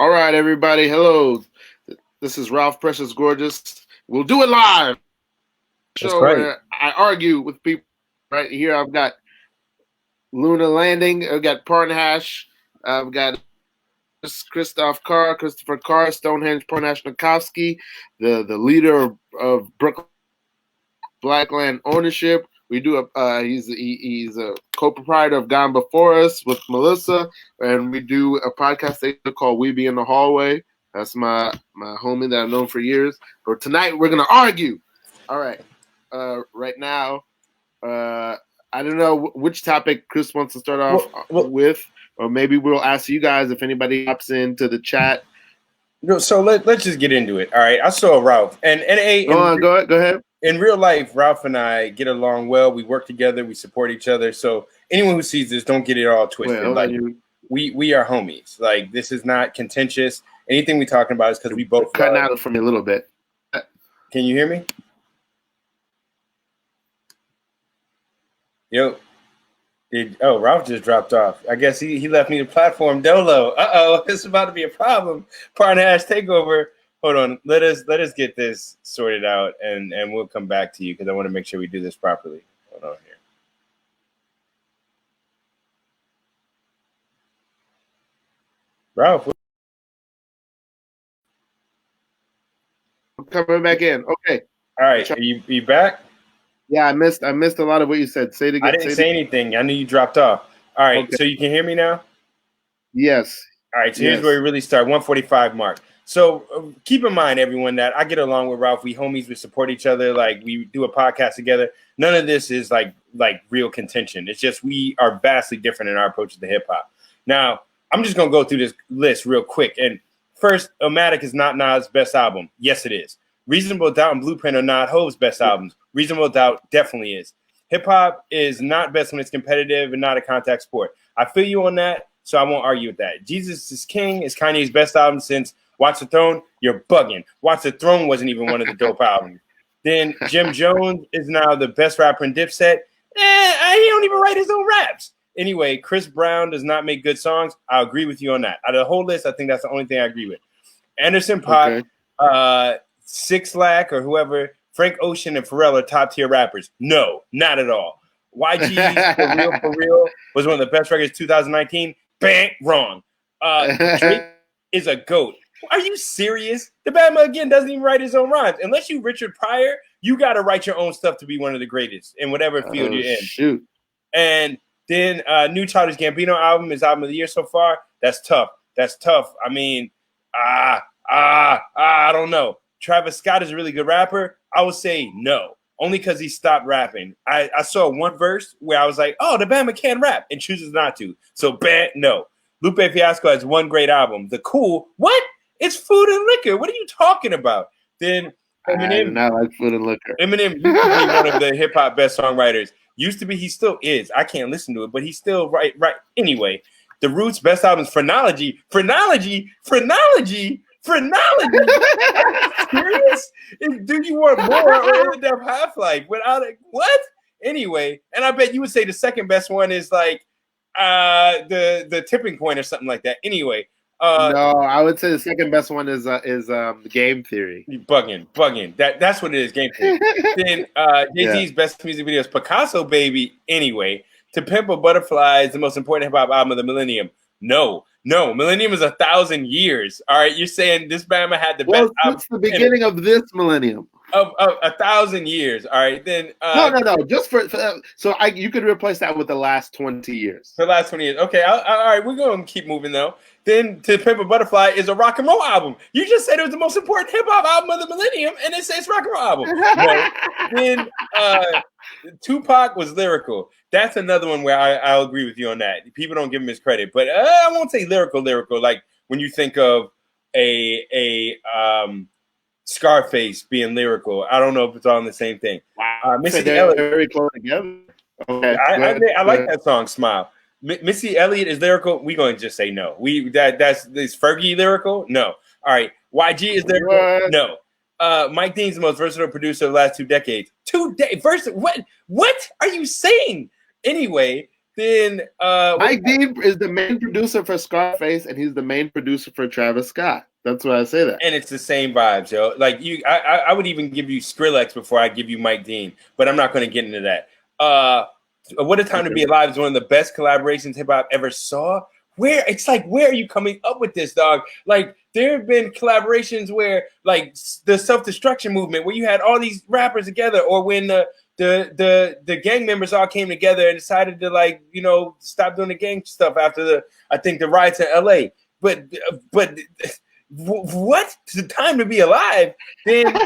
All right, everybody. Hello. This is Ralph Precious Gorgeous. We'll do it live. That's Show right. where I argue with people. Right here, I've got Luna Landing. I've got Parnhash. I've got Christoph Carr, Christopher Carr, Stonehenge, Parnhash Nikovsky, the leader of Brooklyn Blackland Ownership. We do he's a co-proprietor of Gone Before Us with Melissa, and we do a podcast called We Be in the Hallway. That's my homie that I've known for years. But tonight we're gonna argue. All right. Right now, I don't know which topic Chris wants to start off with, or maybe we'll ask you guys if anybody hops into the chat. So let's just get into it. All right. I saw Ralph, and Go ahead. In real life, Ralph and I get along well. We work together. We support each other. So anyone who sees this, don't get it all twisted. We are homies. Like, this is not contentious. Anything we talking about is because we both cutting out for me a little bit. Can you hear me? Yo. Ralph just dropped off. I guess he left me the platform dolo. It's about to be a problem. Parnhash takeover. Hold on. Let us get this sorted out, and we'll come back to you because I want to make sure we do this properly. Hold on here. Ralph. I'm coming back in. Okay. All right. Are you back? Yeah, I missed a lot of what you said. Say it again. I didn't say anything. I knew you dropped off. All right. Okay. So you can hear me now? Yes. All right. So here's where we really start. 145 mark. So keep in mind, everyone, that I get along with Ralph. We homies. We support each other. Like, we do a podcast together. None of this is like real contention. It's just we are vastly different in our approach to hip hop. Now, I'm just going to go through this list real quick. And first, Illmatic is not Nas' best album. Yes, it is. Reasonable Doubt and Blueprint are not Hov's best albums. Reasonable Doubt definitely is. Hip hop is not best when it's competitive and not a contact sport. I feel you on that, so I won't argue with that. Jesus is King is Kanye's best album since Watch the Throne. You're bugging. Watch the Throne wasn't even one of the dope albums. Then Jim Jones is now the best rapper in Dipset. He don't even write his own raps. Anyway, Chris Brown does not make good songs. I'll agree with you on that. Out of the whole list, I think that's the only thing I agree with. Anderson .Paak, Six Lack or whoever, Frank Ocean and Pharrell are top tier rappers. No, not at all. YG for real was one of the best records 2019. Bang, wrong. Drake is a GOAT. Are you serious? The Bama again doesn't even write his own rhymes. Unless you Richard Pryor, you got to write your own stuff to be one of the greatest in whatever field you're in. Shoot. And then New Childish Gambino album is album of the year so far. That's tough. I mean, I don't know. Travis Scott is a really good rapper. I would say no, only because he stopped rapping. I saw one verse where I was like, oh, the Bama can rap, and chooses not to. So, no. Lupe Fiasco has one great album. The Cool. What? It's Food and Liquor. What are you talking about? Then Eminem. I do not like Food and Liquor. Eminem used to be one of the hip hop best songwriters. Used to be, he still is. I can't listen to it, but he's still right. Anyway, The Roots' best album is Phrenology. Phrenology. Serious? Do you want more or end up Half-Life without it? What? Anyway, and I bet you would say the second best one is like the Tipping Point or something like that. Anyway, no, I would say the second best one is Game Theory. Bugging. That's what it is. Game Theory. Then Jay-Z's best music video is Picasso Baby. Anyway, To Pimp a Butterfly is the most important hip hop album of the millennium. No, Millennium is 1,000 years. All right, you're saying this Bama had the best album since the beginning of this millennium. Of 1,000 years. All right, then no. Just for you could replace that with the last 20 years. The last 20 years. Okay, all right, we're going to keep moving though. Then To Pimp a Butterfly is a rock and roll album. You just said it was the most important hip hop album of the millennium, and it says rock and roll album. No. Then Tupac was lyrical. That's another one where I'll agree with you on that. People don't give him his credit, but I won't say lyrical. Like when you think of a Scarface being lyrical, I don't know if it's all in the same thing. Wow, Missy Elliott very close together. Okay, I like that song, Smile. Missy Elliott is lyrical. We're going to just say no. That's Fergie lyrical? No. All right. YG is lyrical? No. Mike Dean's the most versatile producer of the last 2 decades. What are you saying? Anyway, Then Mike Dean is the main producer for Scarface, and he's the main producer for Travis Scott. That's why I say that. And it's the same vibes, yo. Like I would even give you Skrillex before I give you Mike Dean, but I'm not going to get into that. What a Time to Be Alive is one of the best collaborations hip hop ever saw. Where are you coming up with this, dog? Like, there have been collaborations where, like, the self-destruction movement, where you had all these rappers together, or when the gang members all came together and decided to, like, you know, stop doing the gang stuff after the riots in LA. But what? The Time to Be Alive? Then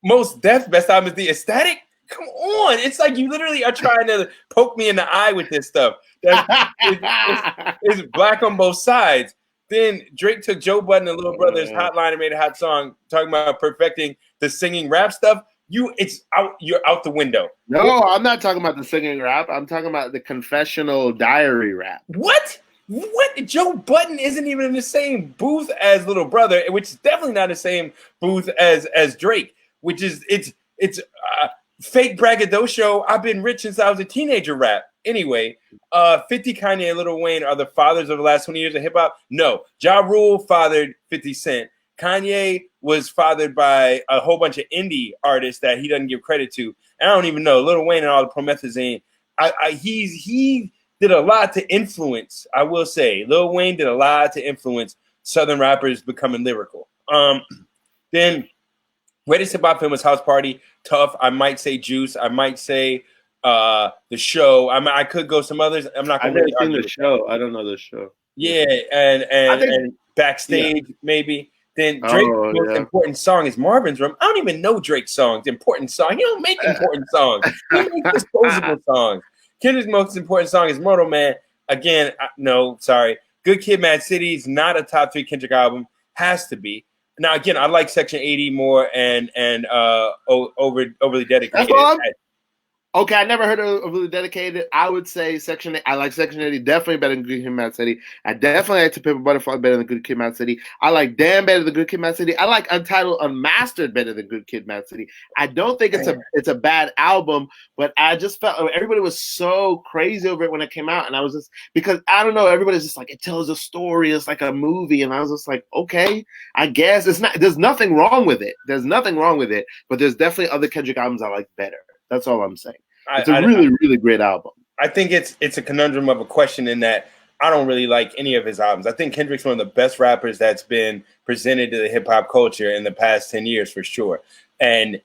Most Def best album is The Ecstatic? Come on. It's like you literally are trying to poke me in the eye with this stuff. It's black on both sides. Then Drake took Joe Budden and Little Brother's Hotline and made a hot song talking about perfecting the singing rap stuff. You're out the window. No, I'm not talking about the singing rap. I'm talking about the confessional diary rap. What? Joe Budden isn't even in the same booth as Little Brother, which is definitely not the same booth as Drake, which is it's fake braggadocio. I've been rich since I was a teenager rap. Anyway, 50, Kanye, and Lil Wayne are the fathers of the last 20 years of hip hop. No, Ja Rule fathered 50 Cent. Kanye was fathered by a whole bunch of indie artists that he doesn't give credit to. And I don't even know. Lil Wayne and all the promethazine. He did a lot to influence, I will say. Lil Wayne did a lot to influence Southern rappers becoming lyrical. Then greatest hip hop film was House Party. Tough. I might say Juice. I might say The Show. I could go some others. I'm not going to really argue The Show. I don't know The Show. Yeah, and Backstage, maybe. Then Drake's most important song is Marvin's Room. I don't even know Drake's songs. Important song. He don't make important songs. He makes disposable songs. Kendrick's most important song is Mortal Man. Again, no, sorry. Good Kid, Mad City is not a top 3 Kendrick album. Has to be. Now, again, I like Section 80 more and Overly Dedicated. Okay, I never heard of Overly Dedicated. I would say Section 8. I like Section 80 definitely better than Good Kid, Mad City. I definitely like To Pimp a Butterfly better than Good Kid, Mad City. I like Damn better than Good Kid, Mad City. I like Untitled Unmastered better than Good Kid, Mad City. I don't think it's a bad album, but I just felt everybody was so crazy over it when it came out, and I was just because I don't know, everybody's just like it tells a story, it's like a movie, and I was just like, okay, I guess it's not. There's nothing wrong with it. There's nothing wrong with it, but there's definitely other Kendrick albums I like better. That's all I'm saying. It's a really great album. I think it's a conundrum of a question in that I don't really like any of his albums. I think Kendrick's one of the best rappers that's been presented to the hip hop culture in the past 10 years for sure. And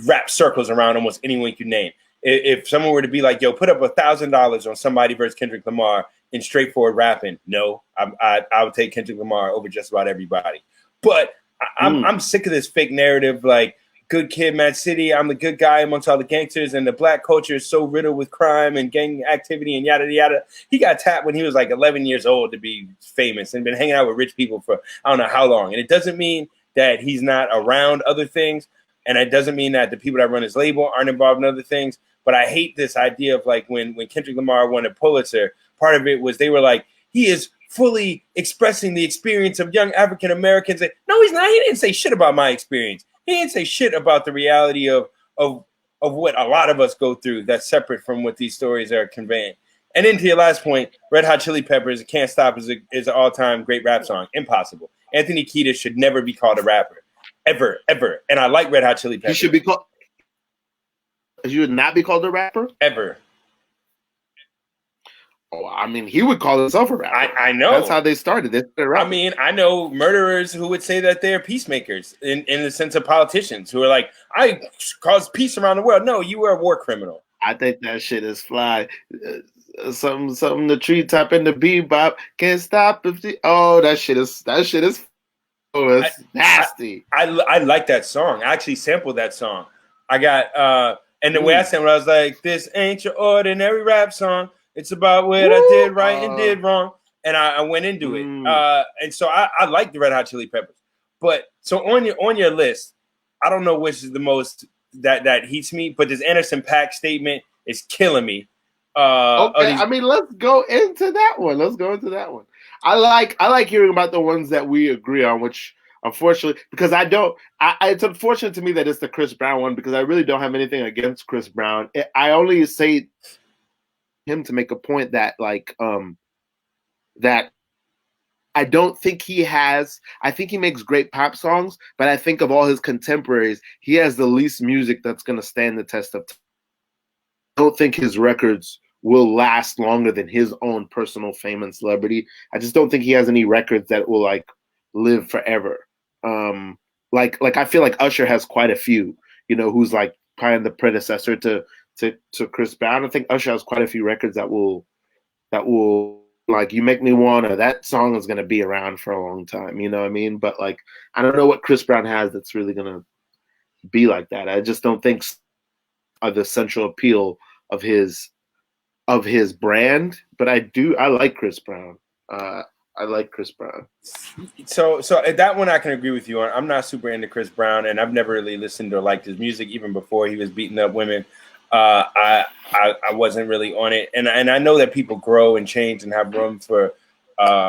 rap circles around almost anyone you can name. If someone were to be like, yo, put up $1,000 on somebody versus Kendrick Lamar in straightforward rapping, no, I would take Kendrick Lamar over just about everybody. But I'm sick of this fake narrative, like, Good Kid, Mad City, I'm the good guy amongst all the gangsters, and the black culture is so riddled with crime and gang activity and yada, yada. He got tapped when he was like 11 years old to be famous and been hanging out with rich people for I don't know how long. And it doesn't mean that he's not around other things, and it doesn't mean that the people that run his label aren't involved in other things. But I hate this idea of like when Kendrick Lamar won a Pulitzer, part of it was they were like, he is fully expressing the experience of young African Americans. No, he's not. He didn't say shit about my experience. He didn't say shit about the reality of what a lot of us go through that's separate from what these stories are conveying. And then to your last point, Red Hot Chili Peppers, Can't Stop is an all-time great rap song. Impossible. Anthony Kiedis should never be called a rapper. Ever, ever. And I like Red Hot Chili Peppers. He should be called... You would not be called a rapper? Ever. Oh, I mean, he would call himself a rapper. I know. That's how they started. I mean, I know murderers who would say that they're peacemakers in the sense of politicians who are like, I cause peace around the world. No, you were a war criminal. I think that shit is fly. Something the treetop and the bebop can't stop. That shit is. Oh, it's nasty. I like that song. I actually sampled that song. I got and the way I sampled, I was like, this ain't your ordinary rap song. It's about what I did right and did wrong. And I went into it. And so I like the Red Hot Chili Peppers. But so on your list, I don't know which is the most that heats me, but this Anderson .Paak statement is killing me. Okay, I mean, let's go into that one. I like hearing about the ones that we agree on, which unfortunately, because it's unfortunate to me that it's the Chris Brown one because I really don't have anything against Chris Brown. I only say him to make a point that that I don't think he has. I think he makes great pop songs, but I think of all his contemporaries, he has the least music that's going to stand the test of time. I don't think his records will last longer than his own personal fame and celebrity. I just don't think he has any records that will like live forever. Like I feel like Usher has quite a few, who's like kind of the predecessor to Chris Brown. I think Usher has quite a few records that will like You Make Me Wanna. That song is gonna be around for a long time, you know what I mean? But like I don't know what Chris Brown has that's really gonna be like that. I just don't think are the central appeal of his brand, but I like Chris Brown. I like Chris Brown. So that one I can agree with you on. I'm not super into Chris Brown, and I've never really listened or liked his music even before he was beating up women. I wasn't really on it, and I know that people grow and change and have room for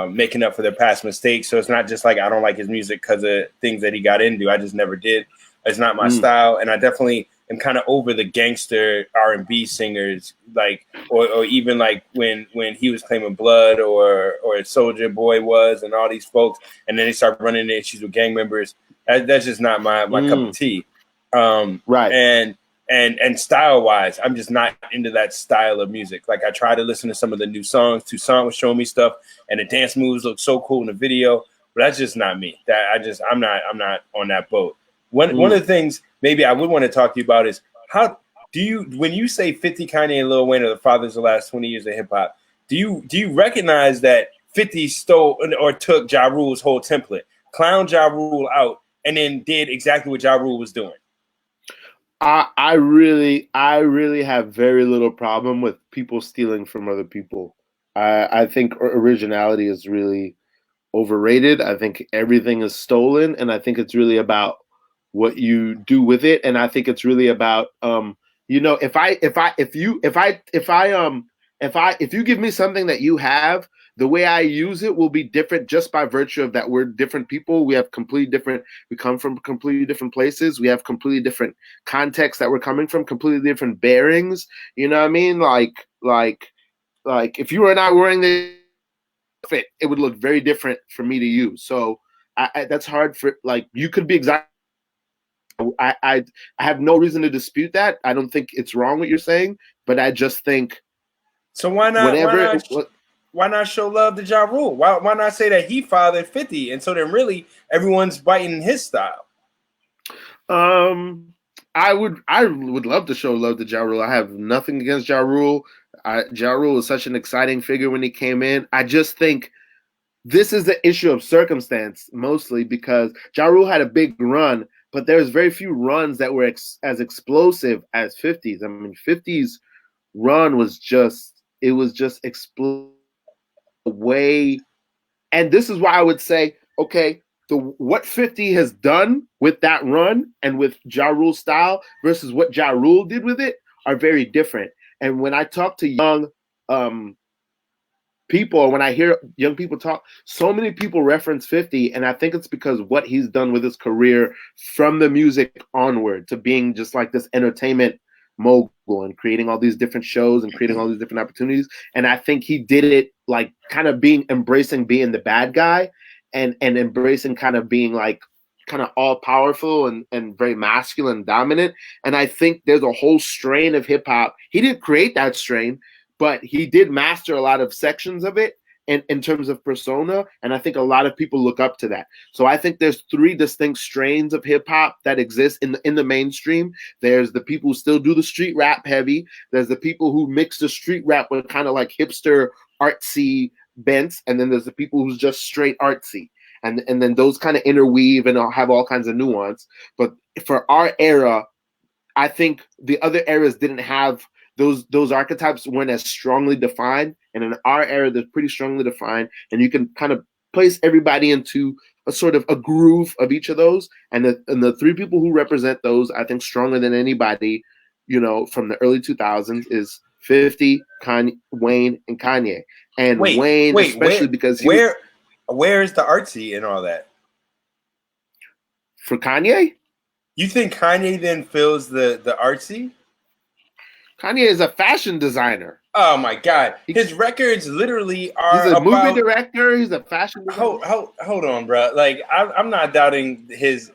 making up for their past mistakes. So it's not just like I don't like his music because of things that he got into. I just never did. It's not my style, and I definitely am kind of over the gangster R&B singers, like or even like when he was claiming Blood or Soulja Boy was, and all these folks, and then they start running into issues with gang members. That's just not my cup of tea. Right. And style wise, I'm just not into that style of music. Like I try to listen to some of the new songs. Toussaint was showing me stuff, and the dance moves look so cool in the video, but that's just not me. I'm not on that boat. One of the things maybe I would want to talk to you about is how do you, when you say 50, Kanye, and Lil Wayne are the fathers of the last 20 years of hip hop, do you recognize that 50 stole or took Ja Rule's whole template, clowned Ja Rule out, and then did exactly what Ja Rule was doing? I really have very little problem with people stealing from other people. I think originality is really overrated. I think everything is stolen, and I think it's really about what you do with it. And I think it's really about if you give me something that you have, the way I use it will be different just by virtue of that we're different people. We come from completely different places. We have completely different contexts that we're coming from, completely different bearings. You know what I mean? Like if you were not wearing the outfit, it would look very different for me to you. So that's hard for, like, you could be exactly. I have no reason to dispute that. I don't think it's wrong what you're saying, but I just think. So why not show love to Ja Rule? Why not say that he fathered 50, and so then really everyone's biting his style? I would love to show love to Ja Rule. I have nothing against Ja Rule. Ja Rule was such an exciting figure when he came in. I just think this is the issue of circumstance mostly because Ja Rule had a big run, but there's very few runs that were as explosive as 50's. I mean, 50's run was just explosive way. And this is why I would say, okay, what 50 has done with that run and with Ja Rule's style versus what Ja Rule did with it are very different. And when I talk to young people, or when I hear young people talk, so many people reference 50, and I think it's because what he's done with his career from the music onward to being just like this entertainment mogul and creating all these different shows and creating all these different opportunities. And I think he did it like kind of embracing being the bad guy and embracing kind of being like kind of all powerful and very masculine and dominant. And I think there's a whole strain of hip hop. He didn't create that strain, but he did master a lot of sections of it in terms of persona. And I think a lot of people look up to that. So I think there's three distinct strains of hip hop that exist in the mainstream. There's the people who still do the street rap heavy. There's the people who mix the street rap with kind of like hipster artsy bents. And then there's the people who's just straight artsy. And then those kind of interweave and have all kinds of nuance. But for our era, I think the other eras didn't have those archetypes, weren't as strongly defined. And in our era, they're pretty strongly defined. And you can kind of place everybody into a sort of a groove of each of those. And the three people who represent those, I think, stronger than anybody, from the early 2000s is 50, Wayne, and Kanye. And Wayne, especially because where is the artsy in all that? For Kanye? You think Kanye then fills the artsy? Kanye is a fashion designer. Oh my God, his records literally are He's a movie about. director. He's a fashion designer. Hold on, bro. Like I'm not doubting his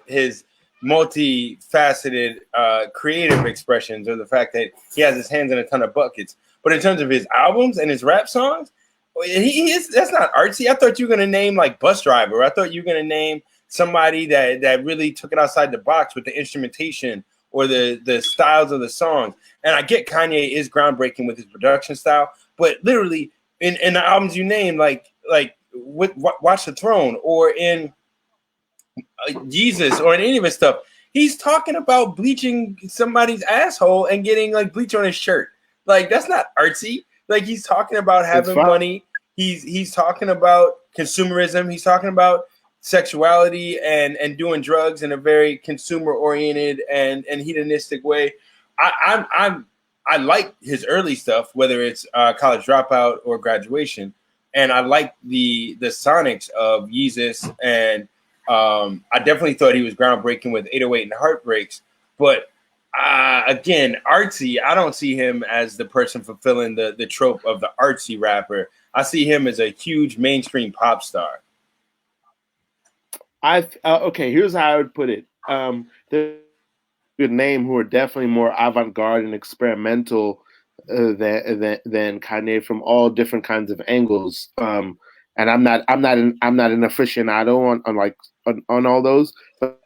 multifaceted creative expressions or the fact that he has his hands in a ton of buckets. But in terms of his albums and his rap songs, he is, that's not artsy. I thought you were gonna name like Bus Driver. I thought you were gonna name somebody that really took it outside the box with the instrumentation or the styles of the songs. And I get Kanye is groundbreaking with his production style, but literally in the albums you name, like Watch the Throne or in Jesus or in any of his stuff, he's talking about bleaching somebody's asshole and getting like bleach on his shirt. Like that's not artsy. Like he's talking about having money. He's talking about consumerism. He's talking about sexuality and doing drugs in a very consumer oriented and hedonistic way. I like his early stuff, whether it's College Dropout or Graduation, and I like the sonics of Yeezus, and I definitely thought he was groundbreaking with 808 and Heartbreaks. But again, artsy, I don't see him as the person fulfilling the trope of the artsy rapper. I see him as a huge mainstream pop star. Okay, here's how I would put it. There's a good name who are definitely more avant-garde and experimental than Kanye from all different kinds of angles. And I'm not an aficionado on all those, but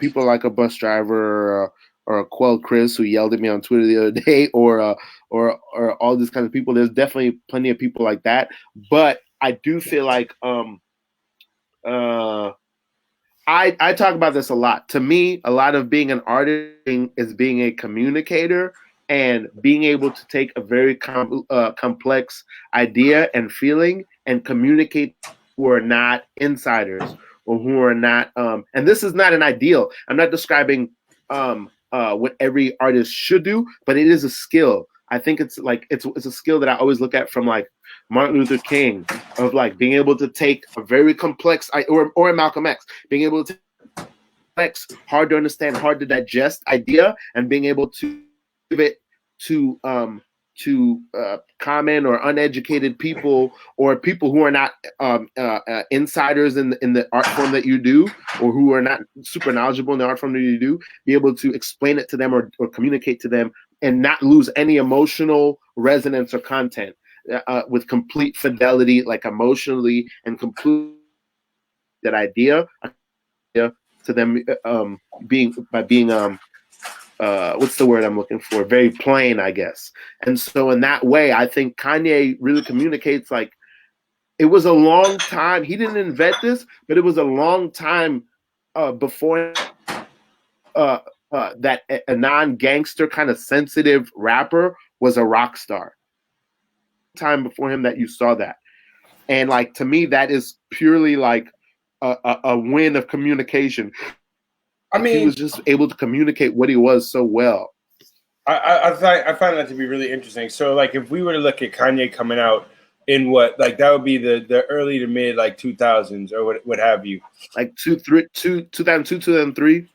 people like a Bus Driver or a Quell Chris who yelled at me on Twitter the other day, or all these kinds of people. There's definitely plenty of people like that, but I do feel like I talk about this a lot. To me, a lot of being an artist is being a communicator and being able to take a very complex idea and feeling and communicate who are not insiders or who are not. And this is not an ideal. I'm not describing what every artist should do, but it is a skill. I think it's a skill that I always look at from like Martin Luther King, of like being able to take a very complex, or Malcolm X, being able to complex, hard to understand, hard to digest idea, and being able to give it to common or uneducated people, or people who are not insiders in the art form that you do, or who are not super knowledgeable in the art form that you do, be able to explain it to them or communicate to them and not lose any emotional resonance or content. With complete fidelity, like emotionally, and complete that idea to them, being what's the word I'm looking for? Very plain, I guess. And so in that way, I think Kanye really communicates like it was a long time. He didn't invent this, but it was a long time before that a non-gangster kind of sensitive rapper was a rock star. Time before him that you saw that, and like to me that is purely like a win of communication. I mean, he was just able to communicate what he was so well. I find that to be really interesting. So like if we were to look at Kanye coming out in what, like that would be the early to mid like 2000s or what have you, like 2002 2003.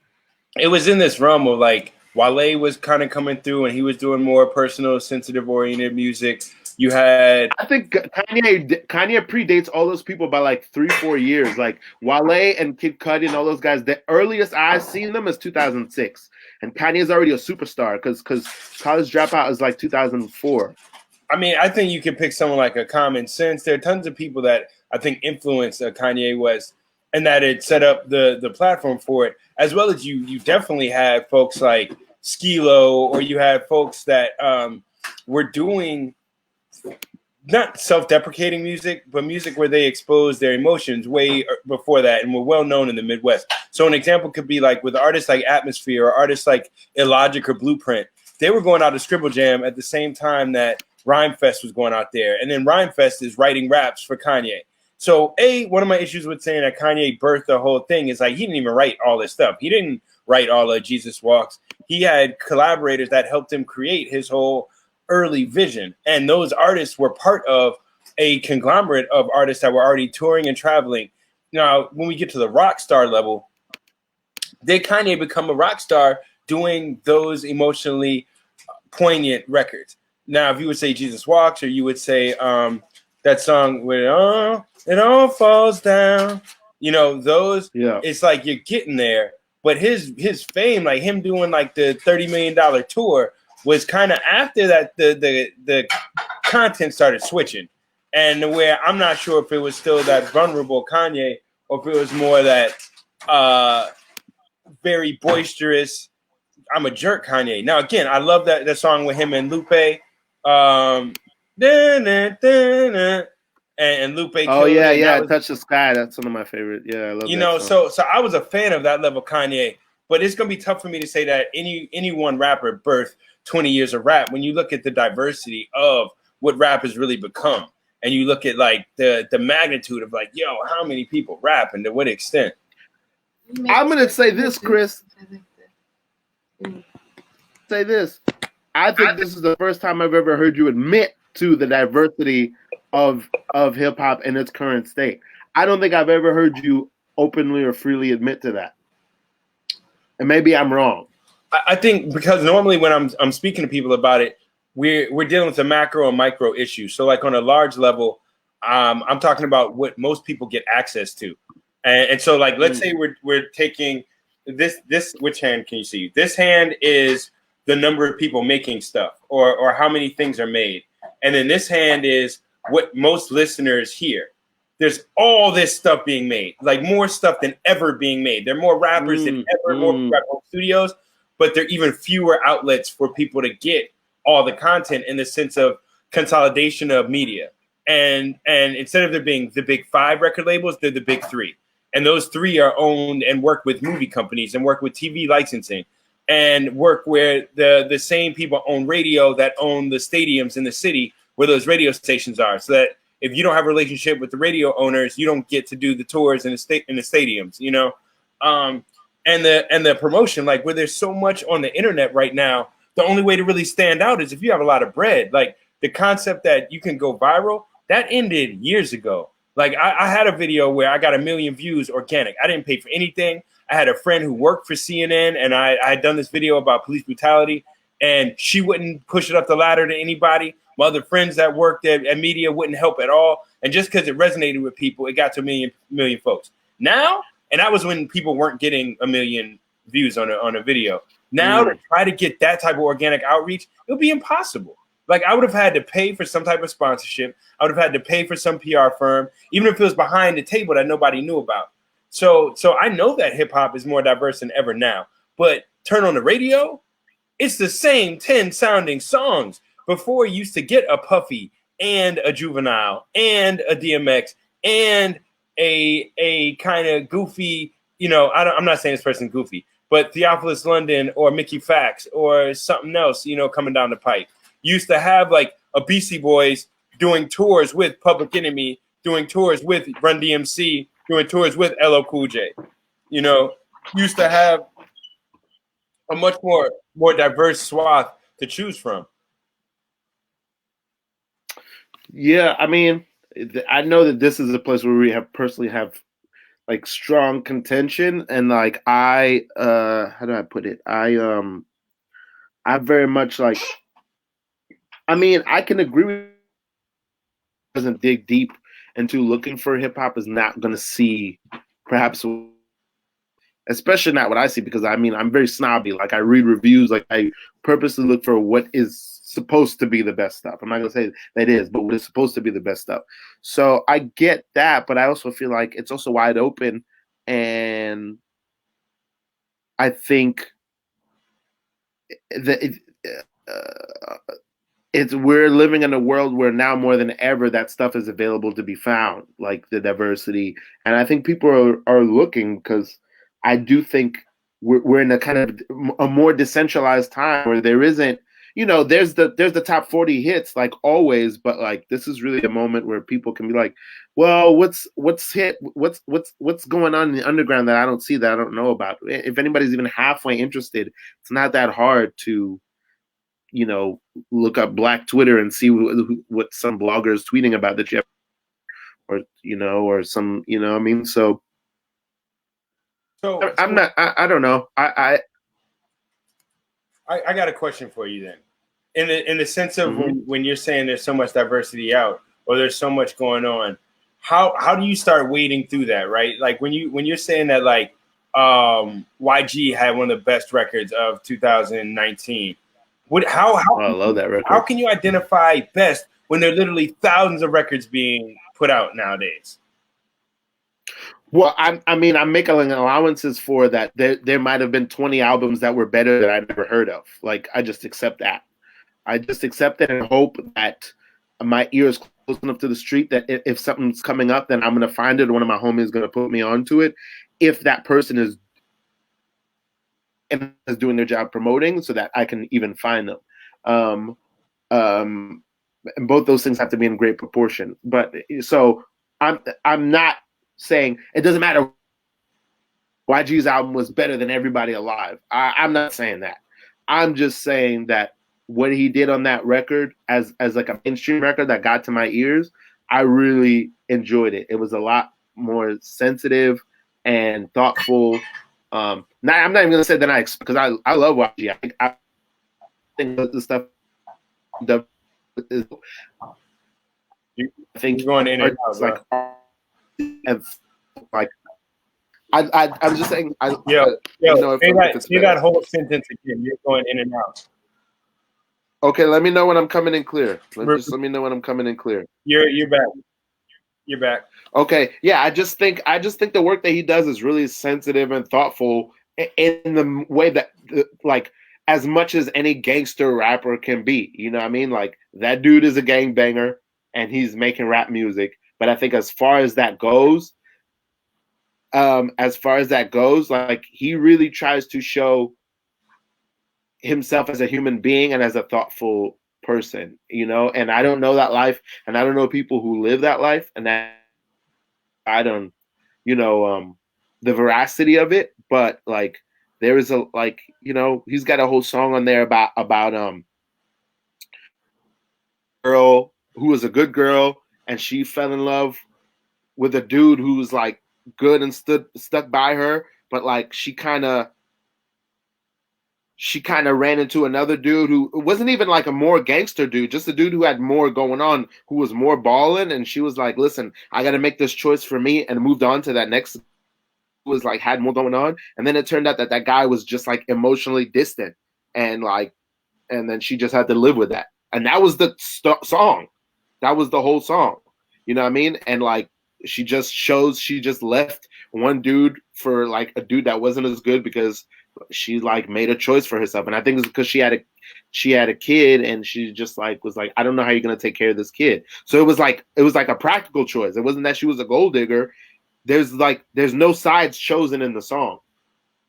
It was in this realm of like Wale was kind of coming through and he was doing more personal, sensitive oriented music. You had, I think Kanye predates all those people by like 3-4 years. Like Wale and Kid Cudi and all those guys. The earliest I've seen them is 2006, and Kanye is already a superstar because College Dropout is like 2004. I mean, I think you can pick someone like a Common Sense. There are tons of people that I think influenced Kanye West, and that it set up the platform for it, as well as you definitely had folks like Skilo, or you had folks that were doing not self-deprecating music, but music where they exposed their emotions way before that and were well known in the Midwest. So an example could be like with artists like Atmosphere or artists like Illogic or Blueprint. They were going out to Scribble Jam at the same time that Rhyme Fest was going out there. And then Rhyme Fest is writing raps for Kanye. So one of my issues with saying that Kanye birthed the whole thing is like he didn't even write all this stuff. He didn't write all of Jesus Walks. He had collaborators that helped him create his whole early vision, and those artists were part of a conglomerate of artists that were already touring and traveling. Now, when we get to the rock star level, did Kanye become a rock star doing those emotionally poignant records. Now, if you would say Jesus Walks, or you would say that song where it all falls down, you know, those, it's like you're getting there. But his fame, like him doing like the $30 million tour, was kind of after that the content started switching, and where I'm not sure if it was still that vulnerable Kanye or if it was more that very boisterous, I'm a jerk Kanye. Now again, I love that song with him and Lupe. And Lupe. Oh yeah, Touch the Sky. That's one of my favorite. Yeah, I love you that know, song. so I was a fan of that level Kanye, but it's gonna be tough for me to say that any one rapper birthed 20 years of rap. When you look at the diversity of what rap has really become, and you look at like the magnitude of like, yo, how many people rap and to what extent. I'm gonna say this, Chris. Say this. I think this is the first time I've ever heard you admit to the diversity of hip hop in its current state. I don't think I've ever heard you openly or freely admit to that. And maybe I'm wrong. I think because normally when I'm speaking to people about it, we're dealing with a macro and micro issue. So like on a large level, I'm talking about what most people get access to. And so like let's say we're taking this which hand can you see? This hand is the number of people making stuff or how many things are made. And then this hand is what most listeners hear. There's all this stuff being made, like more stuff than ever being made. There are more rappers than ever, more studios, but there are even fewer outlets for people to get all the content in the sense of consolidation of media. And instead of there being the big 5 record labels, they're the big 3. And those 3 are owned and work with movie companies and work with TV licensing and work where the same people own radio that own the stadiums in the city where those radio stations are. So that if you don't have a relationship with the radio owners, you don't get to do the tours in the stadiums, you know? And the promotion, like where there's so much on the internet right now, the only way to really stand out is if you have a lot of bread. Like the concept that you can go viral, that ended years ago. Like I had a video where I got 1 million views organic. I didn't pay for anything. I had a friend who worked for CNN and I had done this video about police brutality and she wouldn't push it up the ladder to anybody. My other friends that worked at media wouldn't help at all. And just because it resonated with people, it got to a million folks. Now, and that was when people weren't getting 1 million views on a video. Now to try to get that type of organic outreach, it'll be impossible. Like I would have had to pay for some type of sponsorship. I would have had to pay for some PR firm, even if it was behind the table that nobody knew about. So I know that hip hop is more diverse than ever now. But turn on the radio, it's the same 10 sounding songs. Before you used to get a Puffy and a Juvenile and a DMX and a kind of goofy, you know, I'm not saying this person goofy, but Theophilus London or Mickey Fax or something else, you know, coming down the pipe. Used to have like a Beastie Boys doing tours with Public Enemy, doing tours with Run DMC, doing tours with LL Cool J. You know, used to have a much more diverse swath to choose from. Yeah, I mean, I know that this is a place where we personally have like strong contention, and like how do I put it? I very much like. I mean, I can agree with. Doesn't dig deep into looking for hip hop is not going to see, perhaps, especially not what I see because I mean I'm very snobby. Like I read reviews, like I purposely look for what is supposed to be the best stuff. I'm not gonna say that is, but what is supposed to be the best stuff. So I get that, but I also feel like it's also wide open, and I think that we're living in a world where now more than ever that stuff is available to be found, like the diversity, and I think people are looking because I do think we're in a kind of a more decentralized time where there isn't. You know, there's the top 40 hits like always, but like this is really a moment where people can be like, well, what's going on in the underground that I don't see, that I don't know about. If anybody's even halfway interested, it's not that hard to, you know, look up Black Twitter and see what some blogger is tweeting about that you have, or you know, or some, you know, I mean, so I don't know. I got a question for you then. in the sense of when you're saying there's so much diversity out or there's so much going on, how do you start wading through that, right? Like when you're saying that like YG had one of the best records of 2019. I love that record. How can you identify best when there are literally thousands of records being put out nowadays? Well, I mean, I'm making allowances for that. There might have been 20 albums that were better that I never heard of. Like, I just accept that. I just accept it and hope that my ear is close enough to the street that if something's coming up, then I'm going to find it. One of my homies is going to put me onto it. If that person is doing their job promoting so that I can even find them. And both those things have to be in great proportion. But so I'm not saying it doesn't matter. YG's album was better than everybody alive. I'm not saying that. I'm just saying that what he did on that record as like a mainstream record that got to my ears, I really enjoyed it. It was a lot more sensitive and thoughtful. I'm not even gonna say that because I love YG. I think the stuff is. I think you're going in and out, like, and like I'm just saying. Say that whole sentence again. You're going in and out. Okay, let me know when I'm coming in clear. Let me know when I'm coming in clear. You're back. You're back. Okay, yeah. I just think the work that he does is really sensitive and thoughtful in the way that, like, as much as any gangster rapper can be. You know what I mean? Like, that dude is a gangbanger and he's making rap music. But I think as far as that goes, like, he really tries to show himself as a human being and as a thoughtful person, you know. And I don't know that life, and I don't know people who live that life, and that I don't, you know, the veracity of it. But like, there is a, like, you know, he's got a whole song on there about girl who was a good girl and she fell in love with a dude who was like good and stuck by her, but like she kind of ran into another dude who wasn't even like a more gangster dude, just a dude who had more going on, who was more balling. And she was like, listen, I got to make this choice for me, and moved on to that next who was like had more going on. And then it turned out that guy was just like emotionally distant, and like, and then she just had to live with that. And that was the song. That was the whole song. You know what I mean? And like, she just left one dude for like a dude that wasn't as good because she like made a choice for herself. And I think it's because she had a kid, and she just like was like, I don't know how you're gonna take care of this kid. So it was like a practical choice. It wasn't that she was a gold digger. There's no sides chosen in the song.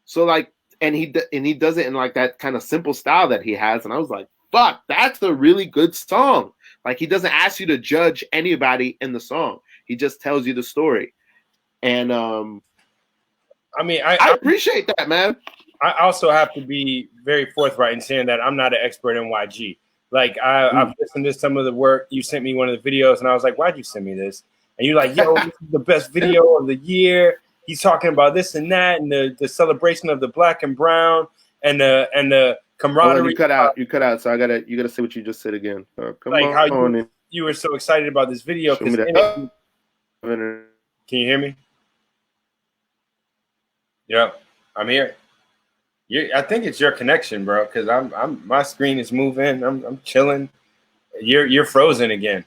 So like, and he does it in like that kind of simple style that he has. And I was like, fuck, that's a really good song. Like, he doesn't ask you to judge anybody in the song. He just tells you the story. And I mean, I appreciate that, man. I also have to be very forthright in saying that I'm not an expert in YG. Like, I've listened to some of the work. You sent me one of the videos, and I was like, why'd you send me this? And you're like, yo, this is the best video of the year. He's talking about this and that, and the celebration of the black and brown, and the camaraderie. You cut out. So you gotta say what you just said again. Come like on, how you were so excited about this video. Can you hear me? Yep, I'm here. I think it's your connection, bro, because my screen is moving. I'm chilling. You're frozen again.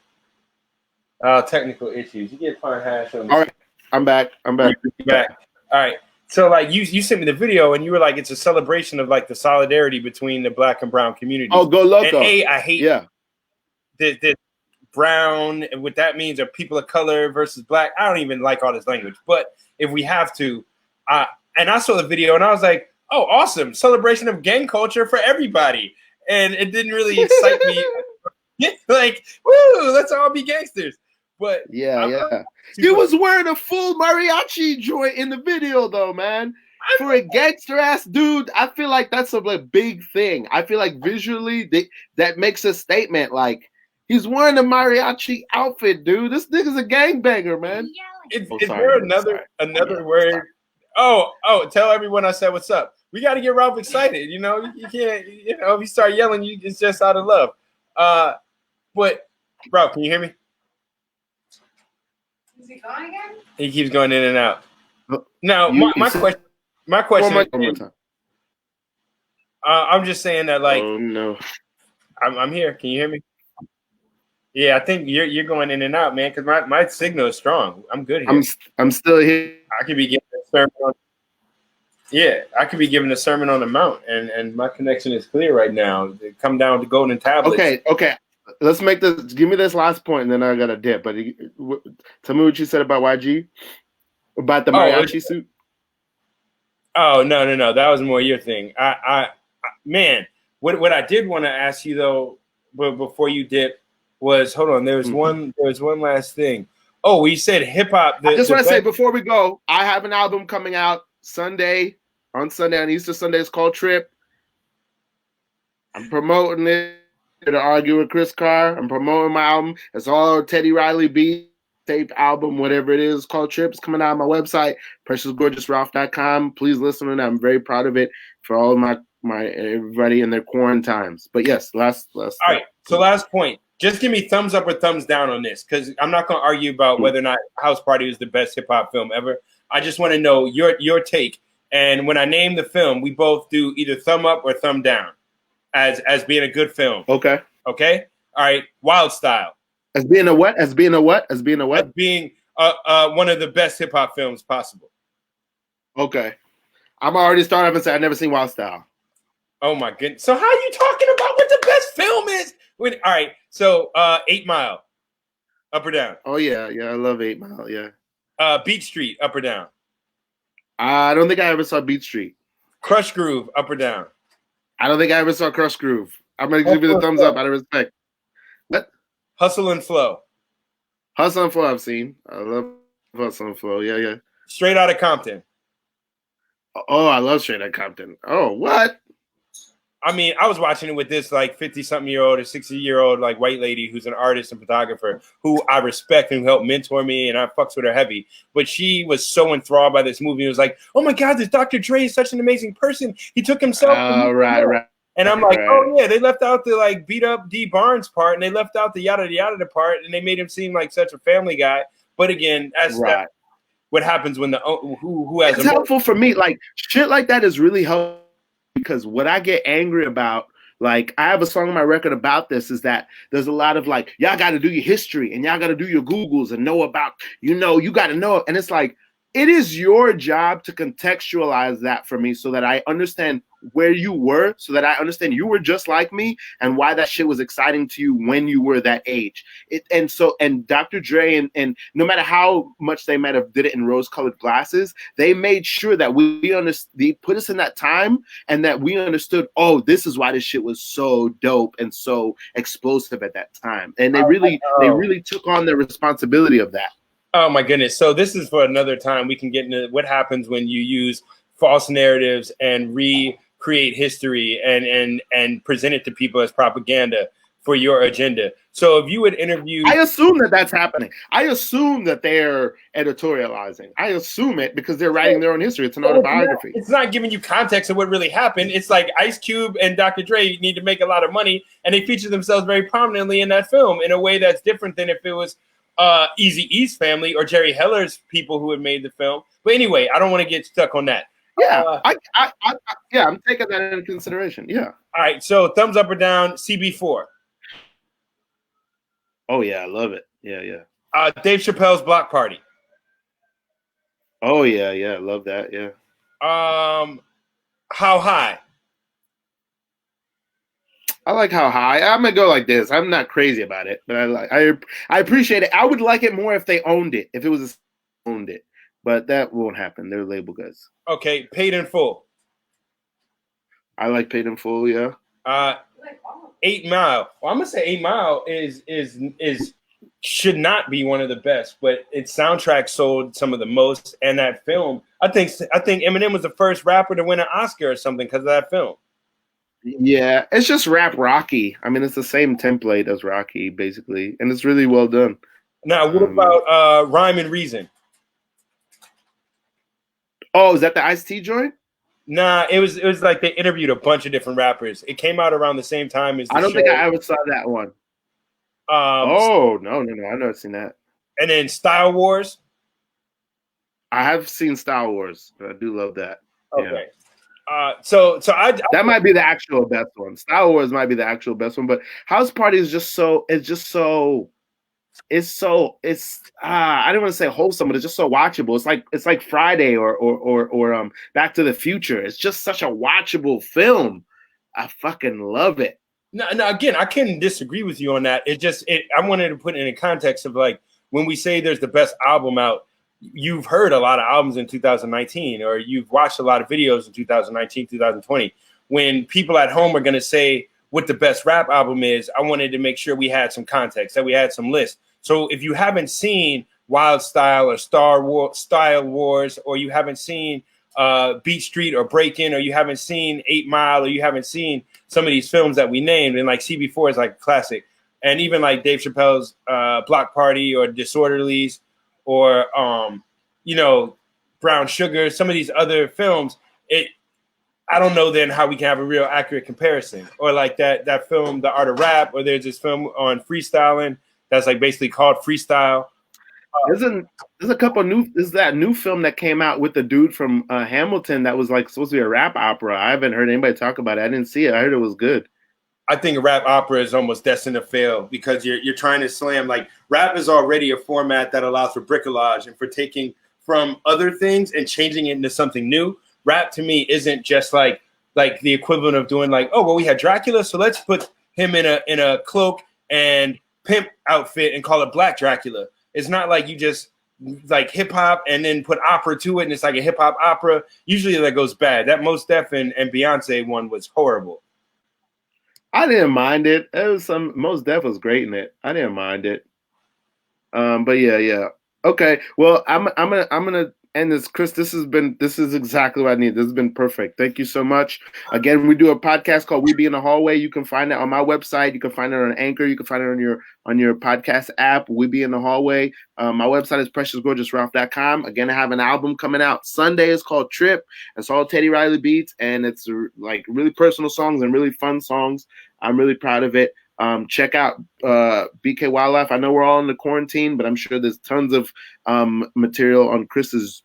Technical issues. You get Parnhash on. All right, I'm back. You're back. All right. So like you sent me the video, and you were like, it's a celebration of like the solidarity between the black and brown community. Oh, go loco. And I hate this brown, and what that means are people of color versus black. I don't even like all this language, but if we have to, and I saw the video and I was like, oh, awesome. Celebration of gang culture for everybody. And it didn't really excite me. Like, woo, let's all be gangsters. But yeah. He was wearing a full mariachi joint in the video, though, man. For a gangster ass dude, I feel like that's a big thing. I feel like visually that makes a statement. Like, he's wearing a mariachi outfit, dude. This nigga's a gangbanger, man. Is there another word? Oh, tell everyone I said what's up. We got to get Ralph excited. You know, you can't. You know, if you start yelling, it's just out of love. But Ralph, can you hear me? Is he gone again? He keeps going in and out. Now, You my said- question one more is, time. I'm just saying that, like, Oh no. I'm here. Can you hear me? Yeah, I think you're going in and out, man, because my signal is strong. I'm good here. I'm still here. I could be giving a sermon on. Yeah, I could be giving a sermon on the mount, and my connection is clear right now. They come down to golden tablets. Okay. Let's make this. Give me this last point, and then I got a dip. But tell me what you said about YG, about the mariachi suit. Oh no, that was more your thing. I man, what I did want to ask you though, but before you dip, was hold on. There was one last thing. Oh, we said hip hop. I just want to say before we go, I have an album coming out on Easter Sunday. It's called Trip. I'm promoting it to argue with Chris Carr. I'm promoting my album. It's all Teddy Riley beat tape album, whatever it is, called Trip. It's coming out on my website, preciousgorgeousralph.com. Please listen to it. I'm very proud of it for all my everybody in their quarantines. But yes, last. All right. So last point. Just give me thumbs up or thumbs down on this, because I'm not going to argue about whether or not House Party was the best hip hop film ever. I just want to know your take. And when I name the film, we both do either thumb up or thumb down as being a good film. Okay. Okay. All right. Wild Style. As being a what? As being one of the best hip hop films possible. Okay. I'm already starting off and say I've never seen Wild Style. Oh my goodness. So how are you talking about what the best film is? All right. So 8 Mile, up or down? Oh yeah, I love 8 Mile. Yeah. Beat Street, up or down? I don't think I ever saw Beat Street. Crush Groove, up or down? I don't think I ever saw Crush Groove. I'm gonna give you the thumbs up out of respect. What? Hustle and Flow. Hustle and Flow I've seen. I love Hustle and Flow. Yeah. Straight Outta Compton. Oh, I love Straight Outta Compton. Oh, what? I mean, I was watching it with this like 50-something-year-old or 60-year-old like white lady who's an artist and photographer who I respect and who helped mentor me, and I fucks with her heavy. But she was so enthralled by this movie. It was like, oh my God, this Dr. Dre is such an amazing person. He took himself. Right. And I'm like, oh yeah, they left out the like beat up D Barnes part, and they left out the yada yada part, and they made him seem like such a family guy. But again, that's what happens when the who has. It's helpful for me. Like shit like that is really helpful. Because what I get angry about, like I have a song on my record about this, is that there's a lot of like, y'all got to do your history and y'all got to do your Googles and know about, you got to know. And it's like, it is your job to contextualize that for me so that I understand where you were, so that I understand you were just like me and why that shit was exciting to you when you were that age. And Dr. Dre and no matter how much they might have did it in rose-colored glasses, they made sure that they put us in that time and that we understood, oh, this is why this shit was so dope and so explosive at that time. And they really took on the responsibility of that. Oh my goodness. So this is for another time. We can get into what happens when you use false narratives and recreate history and present it to people as propaganda for your agenda. So if you would interview... I assume that that's happening. I assume that they're editorializing. I assume it because they're writing their own history. It's an autobiography. It's not giving you context of what really happened. It's like Ice Cube and Dr. Dre need to make a lot of money, and they feature themselves very prominently in that film in a way that's different than if it was Eazy-E's family or Jerry Heller's people who had made the film. But anyway, I don't want to get stuck on that. Yeah, I'm taking that into consideration. Yeah. All right, so thumbs up or down, CB4. Oh yeah, I love it. Yeah. Dave Chappelle's Block Party. Oh yeah, I love that. Yeah. How High. I like How High. I'm gonna go like this. I'm not crazy about it, but I appreciate it. I would like it more if they owned it. If it was owned it, but that won't happen. They're label guys. Okay, Paid in Full. I like Paid in Full. Yeah. 8 Mile. Well, I'm gonna say 8 Mile is should not be one of the best, but its soundtrack sold some of the most. And that film, I think Eminem was the first rapper to win an Oscar or something because of that film. Yeah, it's just rap Rocky. I mean, it's the same template as Rocky, basically, and it's really well done. Now, what about Rhyme and Reason? Oh, is that the Ice-T joint? Nah, it was like they interviewed a bunch of different rappers. It came out around the same time as the I don't show. think I ever saw that one. Oh no, I've never seen that. And then Style Wars. I have seen Star Wars. I do love that. Okay. So I that might be the actual best one. Star Wars might be the actual best one, but House Party is just so I don't want to say wholesome, but it's just so watchable. It's like Friday or Back to the Future. It's just such a watchable film. I fucking love it. No, again, I couldn't disagree with you on that. I wanted to put it in context of like when we say there's the best album out, you've heard a lot of albums in 2019, or you've watched a lot of videos in 2019, 2020. When people at home are going to say what the best rap album is, I wanted to make sure we had some context, that we had some lists. So if you haven't seen Wild Style or Style Wars, or you haven't seen Beat Street or Breakin', or you haven't seen 8 Mile, or you haven't seen some of these films that we named, and like CB4 is like a classic, and even like Dave Chappelle's Block Party or Disorderlies, or Brown Sugar, some of these other films, I don't know then how we can have a real accurate comparison. Or like that film, The Art of Rap, or there's this film on freestyling that's like basically called Freestyle. There's a couple new. There's that new film that came out with the dude from Hamilton that was like supposed to be a rap opera. I haven't heard anybody talk about it. I didn't see it. I heard it was good. I think a rap opera is almost destined to fail because you're trying to slam, like, rap is already a format that allows for bricolage and for taking from other things and changing it into something new. Rap to me isn't just like the equivalent of doing like, oh, well, we had Dracula, so let's put him in a cloak and pimp outfit and call it Black Dracula. It's not like you just like hip hop and then put opera to it and it's like a hip hop opera. Usually that goes bad. That Mos Def and Beyonce one was horrible. I didn't mind it. It was Mos Def was great in it. I didn't mind it. But yeah. Okay. Well, I'm gonna end this, Chris. This is exactly what I need. This has been perfect. Thank you so much. Again, we do a podcast called We Be in the Hallway. You can find it on my website. You can find it on Anchor. You can find it on your podcast app. We Be in the Hallway. My website is preciousgorgeousralph.com. Again, I have an album coming out Sunday. It's called Trip. It's all Teddy Riley beats, and it's like really personal songs and really fun songs. I'm really proud of it. Check out BK Wildlife. I know we're all in the quarantine, but I'm sure there's tons of material on Chris's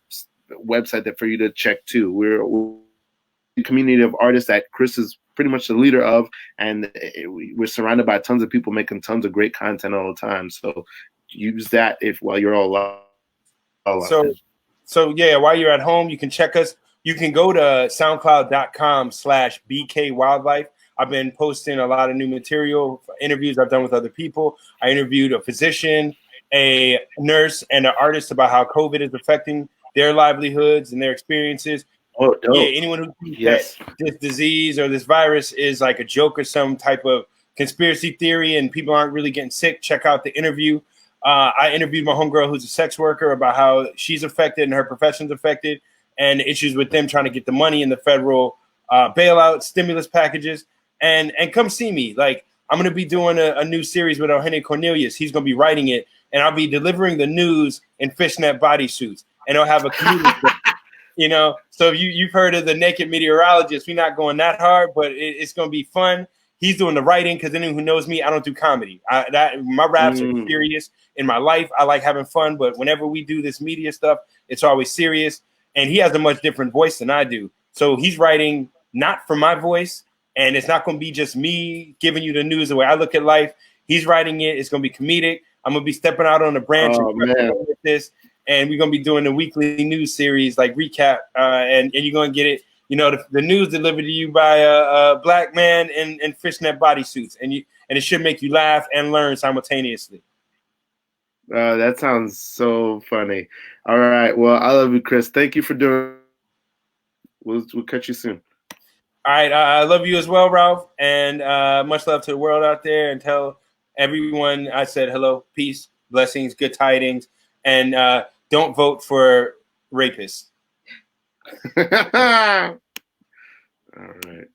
website that for you to check too. We're a community of artists that Chris is pretty much the leader of, and we're surrounded by tons of people making tons of great content all the time. So use that while you're all live. So yeah, while you're at home, you can check us. You can go to soundcloud.com/BK Wildlife. I've been posting a lot of new material, interviews I've done with other people. I interviewed a physician, a nurse, and an artist about how COVID is affecting their livelihoods and their experiences. Oh, dope. Yeah, anyone who thinks that this disease or this virus is like a joke or some type of conspiracy theory and people aren't really getting sick, check out the interview. I interviewed my homegirl who's a sex worker about how she's affected and her profession's affected and issues with them trying to get the money in the federal bailout stimulus packages. And come see me. Like, I'm going to be doing a new series with Eugenio Cornelius. He's going to be writing it, and I'll be delivering the news in fishnet bodysuits. And I'll have a community, So if you've heard of the Naked Meteorologist, we're not going that hard, but it's going to be fun. He's doing the writing because anyone who knows me, I don't do comedy. My raps are serious in my life. I like having fun, but whenever we do this media stuff, it's always serious. And he has a much different voice than I do. So he's writing not for my voice. And it's not going to be just me giving you the news the way I look at life. He's writing it. It's going to be comedic. I'm going to be stepping out on the branch with this. And we're going to be doing a weekly news series, like recap. And you're going to get it, the news delivered to you by a black man in fishnet bodysuits. And it should make you laugh and learn simultaneously. That sounds so funny. All right. Well, I love you, Chris. Thank you for doing it. We'll catch you soon. All right, I love you as well, Ralph, and much love to the world out there. And tell everyone I said hello, peace, blessings, good tidings, and don't vote for rapists. All right.